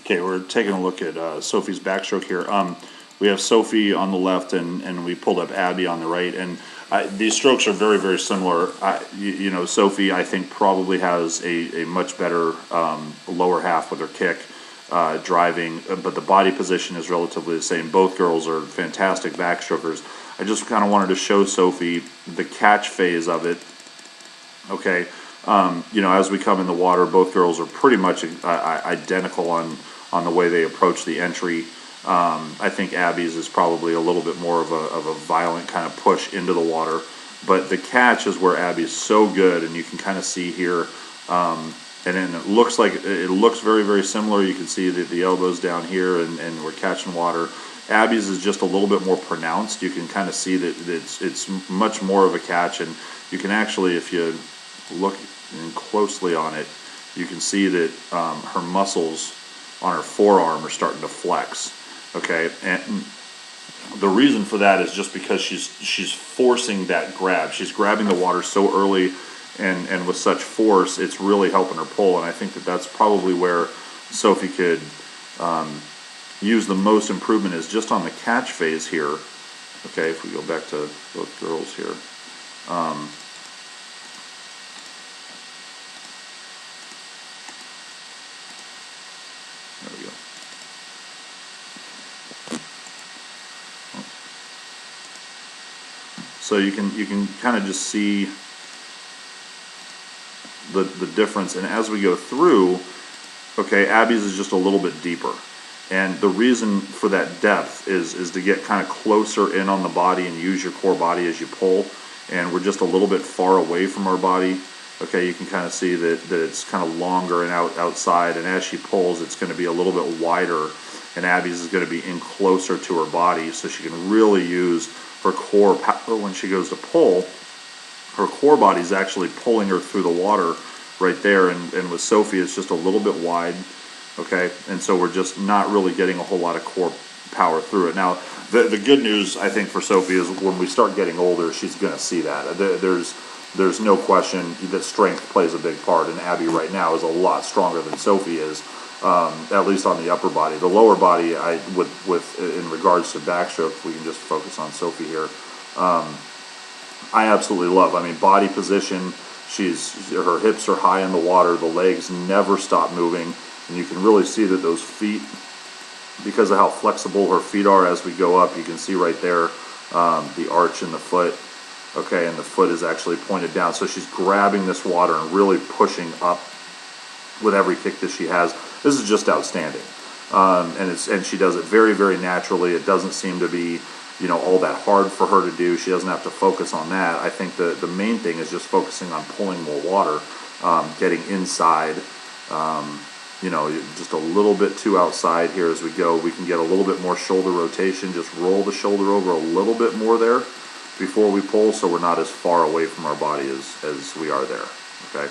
Okay, we're taking a look at Sophie's backstroke here. We have Sophie on the left, and we pulled up Abby on the right, and these strokes are very, very similar. You know, Sophie, I think, probably has a much better lower half with her kick driving, but the body position is relatively the same. Both girls are fantastic backstrokers. I just kind of wanted to show Sophie the catch phase of it. Okay, you know, as we come in the water, both girls are pretty much identical on the way they approach the entry. I think Abby's is probably a little bit more of a violent kind of push into the water, but the catch is where Abby's so good, and you can kind of see here, and then it looks very, very similar. You can see the elbows down here, and we're catching water. Abby's is just a little bit more pronounced. You can kind of see that it's much more of a catch, and you can actually, if you look closely on it, you can see that her muscles on her forearm are starting to flex. Okay, and the reason for that is just because she's forcing that grab. She's grabbing the water so early and with such force, it's really helping her pull. And I think that's probably where Sophie could use the most improvement, is just on the catch phase here. Okay, if we go back to both girls here. There we go. So you can kind of just see the difference, and as we go through, okay, Abby's is just a little bit deeper, and the reason for that depth is to get kind of closer in on the body and use your core body as you pull, and we're just a little bit far away from our body. Okay, you can kind of see that it's kind of longer and outside, and as she pulls, it's going to be a little bit wider, and Abby's is going to be in closer to her body, so she can really use her core power when she goes to pull. Her core body is actually pulling her through the water right there, and with Sophie, it's just a little bit wide, okay? And so we're just not really getting a whole lot of core power through it. Now, the good news, I think, for Sophie is when we start getting older, she's going to see that. There's no question that strength plays a big part, and Abby right now is a lot stronger than Sophie is, at least on the upper body. The lower body, with in regards to backstroke, we can just focus on Sophie here. I absolutely love. I mean, body position. Her hips are high in the water. The legs never stop moving, and you can really see that those feet, because of how flexible her feet are as we go up, you can see right there the arch in the foot. Okay, and the foot is actually pointed down, so she's grabbing this water and really pushing up with every kick that she has. This is just outstanding, and she does it very, very naturally. It doesn't seem to be, you know, all that hard for her to do. She doesn't have to focus on that. I think the main thing is just focusing on pulling more water, getting inside. You know, just a little bit too outside here as we go. We can get a little bit more shoulder rotation. Just roll the shoulder over a little bit more there before we pull, so we're not as far away from our body as we are there. Okay.